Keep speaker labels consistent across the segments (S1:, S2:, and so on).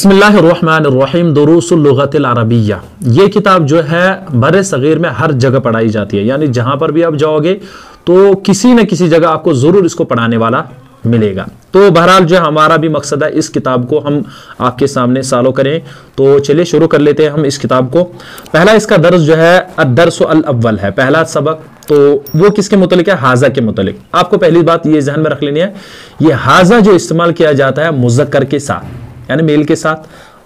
S1: बिस्मिल्लाहिर्रहमानिर्रहीम दुरूसुल लुगतिल अरबिय्या। ये किताब जो है बरे सगीर में हर जगह पढ़ाई जाती है, यानी जहां पर भी आप जाओगे तो किसी न किसी जगह आपको जरूर इसको पढ़ाने वाला मिलेगा। तो बहरहाल जो हमारा भी मकसद है इस किताब को हम आपके सामने सालो करें। तो चलिए शुरू कर लेते हैं हम इस किताब को। पहला इसका दर्स जो है अद्दर्स अल अव्वल है, पहला सबक। तो वो किसके मुतलिक है? हाजा के मुतलिक। आपको पहली बात ये ज़हन में रख लेनी है, ये हाजा जो इस्तेमाल किया जाता है मुज़क्कर के साथ, यानी मेल के साथ,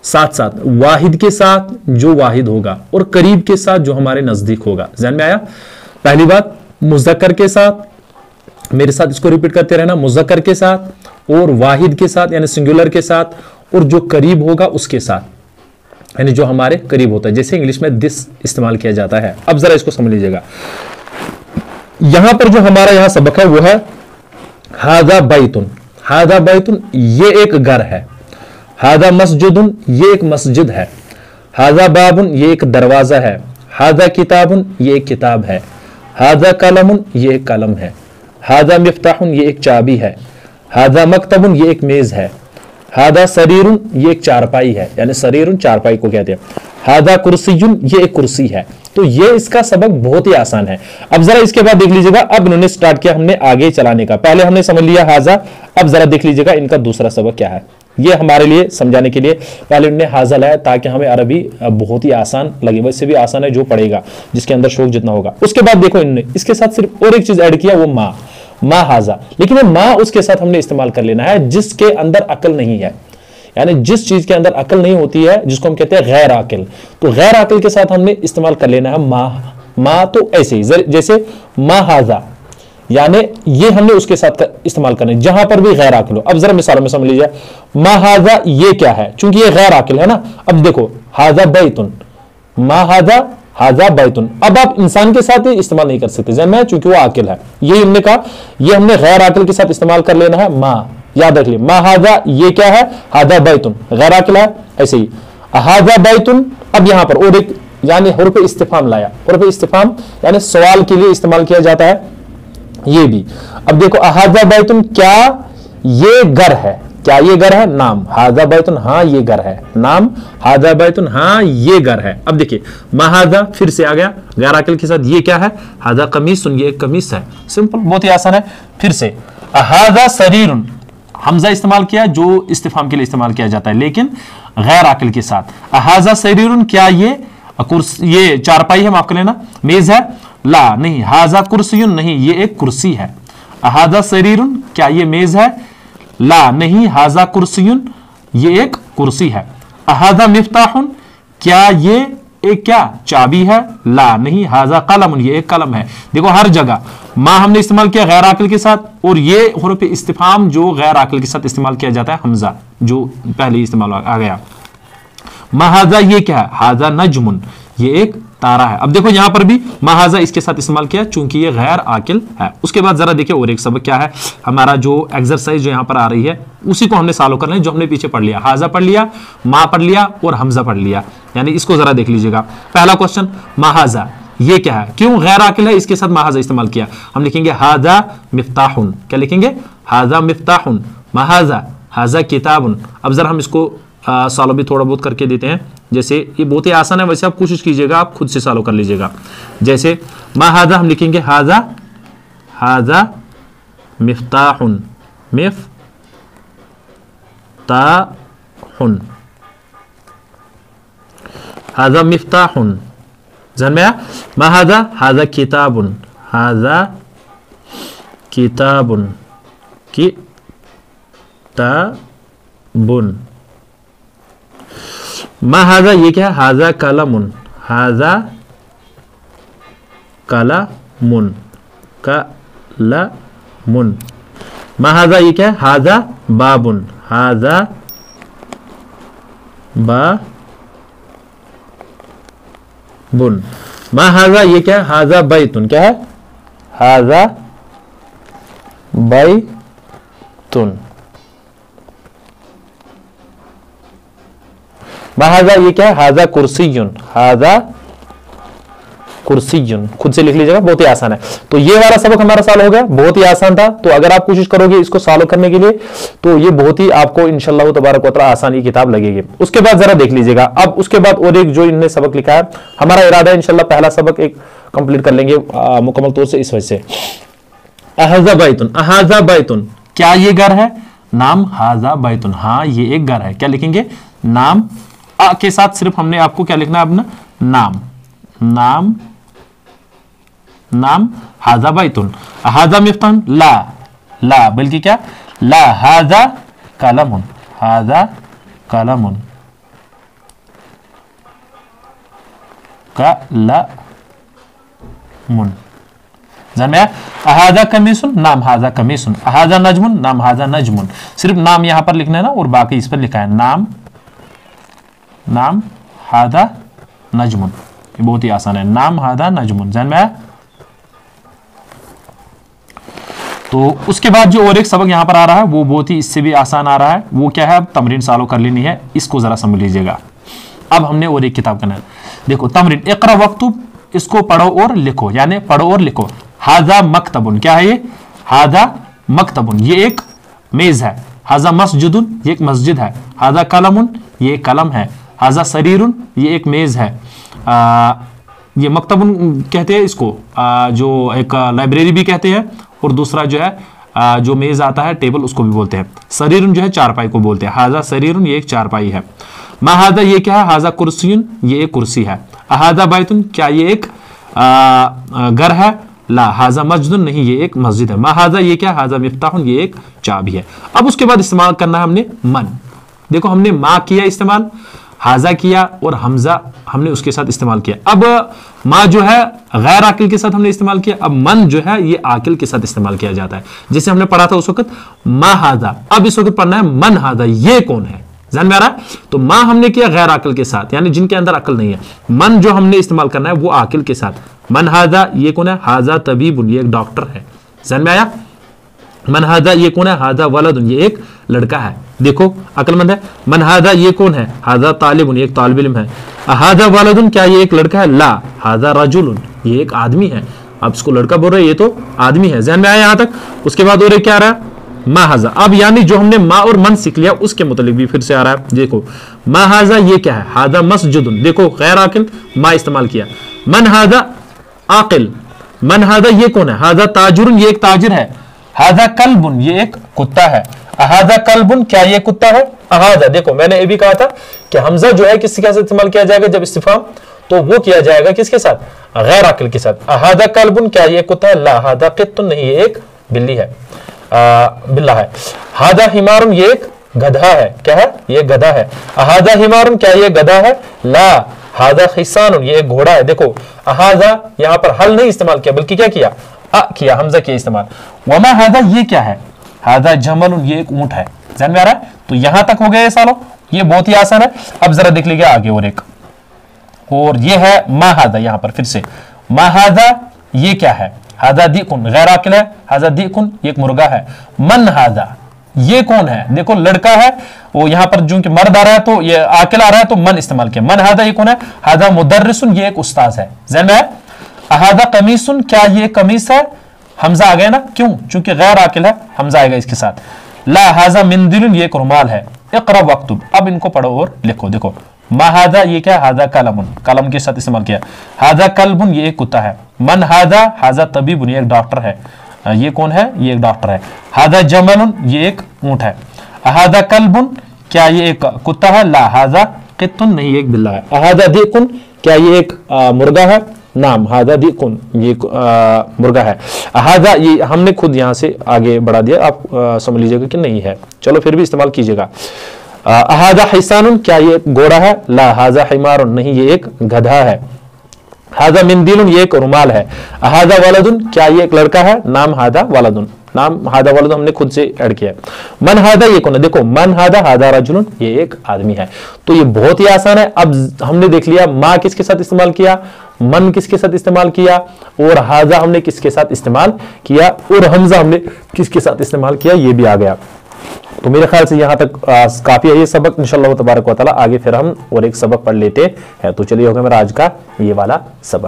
S1: साथ साथ वाहिद के साथ जो वाहिद होगा और करीब के साथ जो हमारे नजदीक होगा। ध्यान में आया? पहली बात मुज़क्कर के साथ, मेरे साथ इसको रिपीट करते रहना, मुज़क्कर के साथ और वाहिद के साथ यानी सिंगुलर के साथ और जो करीब होगा उसके साथ, यानी जो हमारे करीब होता है। जैसे इंग्लिश में दिस इस्तेमाल किया जाता है। अब जरा इसको समझ लीजिएगा। यहां पर जो हमारा यहां सबक है वो है हादा बैतुन। हादा बैतुन ये एक घर है। हादा मस्जिदुन ये एक मस्जिद है। हादा बाबुन ये एक दरवाजा है। हादा किताबुन ये एक किताब है। हादा कलमुन ये एक कलम है। हादा मिफ्ताहुन ये एक चाबी है। हादा मकतबुन ये एक मेज है। हादा सरीरुन ये एक चारपाई है, यानी सरीरुन चारपाई को कहते हैं। हादा कुर्सियुन ये एक कुर्सी है। तो ये इसका सबक बहुत ही आसान है। अब जरा इसके बाद देख लीजिएगा, अब इन्होंने स्टार्ट किया हमने आगे चलाने का। पहले हमने समझ लिया हाजा, अब जरा देख लीजिएगा इनका दूसरा सबक क्या है। ये हमारे लिए समझाने के लिए पहले उन्होंने हाजा लाया ताकि हमें अरबी बहुत ही आसान लगे। वैसे भी आसान है जो पढ़ेगा, जिसके अंदर शौक जितना होगा। उसके बाद देखो इन्होंने इसके साथ सिर्फ और एक चीज ऐड किया, वो माँ। माँ हाजा, लेकिन ये माँ उसके साथ हमने इस्तेमाल कर लेना है जिसके अंदर अकल नहीं है, यानी जिस चीज के अंदर अकल नहीं होती है, जिसको हम कहते हैं गैर आकिल। तो गैर आकिल के साथ हमने इस्तेमाल कर लेना है माँ। माँ तो ऐसे ही जैसे माँ हाजा, यानी ये हमने उसके साथ इस्तेमाल करना है जहां पर भी गैर आकिल हो। अब जरा मिसालों में समझ लीजिए, माँ हाजा ये क्या है, चूंकि ये गैर आकिल है ना। अब देखो हाजा बैतुन, माँ हाजा हाजा बैतुन। अब आप इंसान के साथ ही इस्तेमाल नहीं कर सकते जैसे मैं, चूंकि वो आकिल है। ये हमने कहा, ये हमने गैर आकिल के साथ इस्तेमाल कर लेना है माँ। याद रख लिया, माँ हाजा ये क्या है, हाजा बैतुन गैर आकिल है। ऐसे ही हाजा बैतुन। अब यहां पर और एक यानी हुर्फ इस्तिफाम लाया। हुर्फ इस्तिफाम यानी सवाल के लिए इस्तेमाल किया जाता है ये भी। अब देखो हाजा बैतुन, क्या ये घर है? क्या ये घर है? नाम। हाजा बैतुन हाँ ये घर है। नाम हाजा बैतुन हाँ ये घर है। अब देखिए महाजा फिर से आ गया गैर आकिल के साथ। ये क्या है? हाजा कमीसुन ये एक कमीज है। सिंपल, बहुत ही आसान है। फिर से हाजा सरीरुन, हमजा इस्तेमाल किया जो इस्तिफाम के लिए इस्तेमाल किया जाता है लेकिन गैर आकिल के साथ। हाजा सरीरुन, क्या ये चारपाई है, माफ कर लेना, मेज है? ला नहीं। हाजा कुर्सियुन नहीं, ये एक कुर्सी है। हाजा सरीरुन, क्या ये मेज है? ला नहीं। हाजा कुर्सियुन, ये एक कुर्सी है। हाजा मिफ्ताहुन, क्या ये एक क्या चाबी है? ला नहीं। हाजा कलमुन, ये एक कलम है। देखो हर जगह माँ हमने इस्तेमाल किया गैर आकिल के साथ, और ये हुर्फ इस्तिफाम जो गैर आकिल के साथ इस्तेमाल किया जाता है हमजा, जो पहले इस्तेमाल आ गया। महाजा ये क्या है? हाजा नजमुन, ये एक तारा है। अब देखो यहां पर भी महाजा इसके साथ इस्तेमाल किया चूंकि ये गैर आकिल है। उसके बाद जरा देखिए और एक सबक क्या है हमारा, जो एक्सरसाइज जो यहां पर आ रही है उसी को हमने सॉल्व करना है जो हमने पीछे पढ़ लिया। हाजा पढ़ लिया, माँ पढ़ लिया और हमजा पढ़ लिया, यानी इसको जरा देख लीजिएगा। पहला क्वेश्चन, महाजा ये क्या है, क्यों गैर आकिल है, इसके साथ महाजा इस्तेमाल किया। हम लिखेंगे हाजा मिफ्ताहुन। क्या लिखेंगे? हाजा मिफ्ताहुन। महाजा हाजा किताबुन। अब जरा हम इसको सॉल्व भी थोड़ा बहुत करके देते हैं। जैसे ये बहुत ही आसान है, वैसे आप कोशिश कीजिएगा, आप खुद से सॉल्व कर लीजिएगा। जैसे महाजा हम लिखेंगे हाजा हाजा मिफ्ताहुन। मिफ्ताहुन हाजा मिफ्ताहुन। ध्यान में आया? महाजा हाजा किताबुन। हाजा किताबुन किताबुन। महाजा ये क्या है? हाजा कलमुन। हाजा कलमुन कलमुन। महाजा ये क्या है? हाजा बाबुन। हाजा बाबुन। महाजा ये क्या है? हाजा बैतुन। क्या है? हाजा बैतुन। महाजा ये क्या है? हाजा कुर्सियुन। हाजा कुर्सियुन, खुद से लिख लीजिएगा, बहुत ही आसान है। तो ये वाला सबक हमारा सॉल्व हो गया, बहुत ही आसान था। तो अगर आप कोशिश करोगे इसको सॉल्व करने के लिए तो ये बहुत ही आपको इंशाअल्लाह तबारक व तआला आसान किताब लगेगी। उसके बाद जरा देख लीजिएगा, अब उसके बाद और एक जो इन्होंने सबक लिखा है, हमारा इरादा है इंशाअल्लाह पहला सबक एक कंप्लीट कर लेंगे मुकम्मल तौर से इस वजह से। अहाजा बैतुन, अहाजा बैतुन, क्या ये घर है? नाम हाजा बैतुन, हाँ ये एक घर है। क्या लिखेंगे? नाम आ के साथ सिर्फ हमने आपको क्या लिखना है अपना नाम, नाम नाम हाजा बैतुन। हाजा मिफ्तान, ला ला बल्कि क्या ला, हाजा कलमुन, हाजा कलमुन, कलमुन। अहाजा कमीसुन, नाम हाजा कमीसुन। अहाजा नजमुन, नाम हाजा नजमुन। सिर्फ नाम यहां पर लिखना है ना, और बाकी इस पर लिखा है नाम, नाम हादा नजमुन। ये बहुत ही आसान है, नाम हादा नजमुन। जान में आया? तो उसके बाद जो और एक सबक यहां पर आ रहा है वो बहुत ही इससे भी आसान आ रहा है। वो क्या है? अब तमरीन सॉल्व कर लेनी है, इसको जरा समझ लीजिएगा। अब हमने और एक किताब करना है, देखो तमरीन इक़रा वक्तुब, इसको पढ़ो और लिखो, यानी पढ़ो और लिखो। हाजा मकतबुन, क्या है ये? हाजा मकतबुन, ये एक मेज है। हाजा मस्जिदुन, ये एक मस्जिद है। हाजा कलमुन, ये एक कलम है। हाजा सरीरुन, ये एक मेज है। ये मकतबुन कहते हैं इसको, जो एक लाइब्रेरी भी कहते हैं, और दूसरा जो है जो मेज आता है टेबल, उसको भी बोलते हैं। सरीरुन जो है चारपाई को बोलते हैं। हाजा सरीरुन, ये एक चारपाई है। मा हाजा, ये क्या है? हाजा कुर्सियुन, ये एक कुर्सी है। अहाजा बैतुन, क्या ये एक घर है? ला हाजा मस्जिदुन, नहीं ये एक मस्जिद है। मा हाजा, ये क्या? हाजा मिफ्ताहुन, ये एक चाबी है। अब उसके बाद इस्तेमाल करना है हमने मन। देखो हमने मा किया इस्तेमाल, हाजा किया, और हमजा हमने उसके साथ इस्तेमाल किया। अब मा जो है गैर आकिल के साथ हमने इस्तेमाल किया, अब मन जो है ये आकिल के साथ इस्तेमाल किया जाता है। जैसे हमने पढ़ा था उस वक्त मा हाजा, अब इस वक्त पढ़ना है मन हाजा, ये कौन है? ध्यान में आ रहा है? तो मां हमने किया गैर आकिल के साथ, यानी जिनके अंदर अकल नहीं है। मन जो हमने इस्तेमाल करना है वो आकिल के साथ। मन हाजा, ये कौन है? हाजा तबीबुन, ये एक डॉक्टर है। ध्यान में आया? मन हाजा, ये कौन है? हाजा वलदुन, ये एक लड़का है। देखो अकलमंद है। मन हाजा, ये कौन है? हाजा तालिबुन, ये एक तालिब इल्म है। हाजा वलदुन, क्या ये एक लड़का है? ला हाजा रजुलुन, ये एक आदमी है। आप इसको लड़का बोल रहे हैं, ये तो आदमी है। ध्यान में आया यहां तक? उसके बाद और क्या आ रहा है? मा हाजा। अब यानी जो हमने मा और मन सीख लिया उसके मुतालिक भी फिर से आ रहा है। देखो मा हाजा, ये क्या है? हाजा मस्जिदुन, देखो गैर आकिल मा इस्तेमाल किया। मन हाजा आकिल, मन हाजा, ये कौन है? हाजा ताजुरुन, ये एक ताजिर है। हाजा कल्बुन, ये एक कुत्ता है। अहाजा कल्बुन, क्या ये कुत्ता है? अहाजा, देखो मैंने ये भी कहा था कि हमजा जो है किसके साथ इस्तेमाल किया जाएगा जब इस्तिफाम, तो वो किया जाएगा किसके साथ? गैर आकिल के साथ। अहाजा कल्बुन, क्या ये कुत्ता है? ला हाजा क़ित्तुन, नहीं ये एक बिल्ली है, बिल्ला है। हाजा हिमारुन, ये एक गधा है। क्या है? ये गधा है। अहाजा हिमारुन, क्या ये गधा है? ला हाजा खिसानुन, ये एक घोड़ा है। देखो अहाजा यहां पर हल नहीं इस्तेमाल किया, बल्कि क्या किया? किया, हमजा किया इस्तेमाल। वमा हाजा, ये क्या है? हाजा जमलुन, ये एक ऊंट है। ध्यान में आ रहा है? तो यहां तक हो गया ये सालों, ये बहुत ही आसान है। अब जरा देख लीजिए आगे और एक, और ये है मा हाजा। यहां पर फिर से मा हाजा, ये क्या है? हाजा दीकुन, गैर आकिल है। हाजा दीकुन, ये एक मुर्गा है। मन हाजा, ये कौन है? देखो लड़का है, वो यहां पर जो कि मर्द आ रहा है तो ये आकिल आ रहा है तो मन इस्तेमाल किया। मन हाजा, ये कौन है? हाजा मुदर्रिसुन, ये एक उस्ताद है। ज़हन में है? अहाजा कमीसुन, क्या ये कमीस है? हमजा आ गया ना, क्यों? चूंकि गैर आकिल है, हमजा आएगा इसके साथ। ला हाजा मिंदिलुन, ये एक रुमाल है। इक़रा वक्तुब, अब इनको पढ़ो और लिखो। देखो मा हाजा, ये क्या? हाजा कलमुन, कलम के साथ इस्तेमाल किया। हाजा कल्बुन, ये एक कुत्ता है। मन हाजा, हाजा तबीबुन, ये एक डॉक्टर है। ये कौन है? ये एक डॉक्टर है। हाजा जमलुन, ये एक ऊंट है। हाजा कल्बुन, क्या ये एक कुत्ता है? ला हाजा क़ित्तुन, नहीं एक बिल्ला है। हाजा दीकुन, क्या ये एक मुर्गा है? नाम हाजा दीकुन, ये मुर्गा है। हाजा, ये हमने खुद यहां से आगे बढ़ा दिया, आप समझ लीजिएगा कि नहीं है, चलो फिर भी इस्तेमाल कीजिएगा। हाजा हिसानुन, क्या ये एक घोड़ा है? ला हाजा हिमारुन, नहीं ये एक गधा है। हाजा मिंदिलुन, ये एक रुमाल है। हाजा वलदुन, क्या ये एक लड़का है? नाम हाजा वलदुन, नाम हाजा वलदुन हमने खुद से ऐड किया। मन हाजा, ये कौन है? देखो मन हाजा, हाजा रजुलुन, ये एक आदमी है। तो ये बहुत ही आसान है। अब हमने देख लिया मा किसके साथ इस्तेमाल किया, मन किसके साथ इस्तेमाल किया, और हाजा हमने किसके साथ इस्तेमाल किया, और हमजा हमने किसके साथ इस्तेमाल किया, ये भी आ गया। तो मेरे ख्याल से यहाँ तक काफी है ये सबक। इंशाअल्लाह तबारक व तआला आगे फिर हम और एक सबक पढ़ लेते हैं। तो चलिए होगा मेरा आज का ये वाला सबक।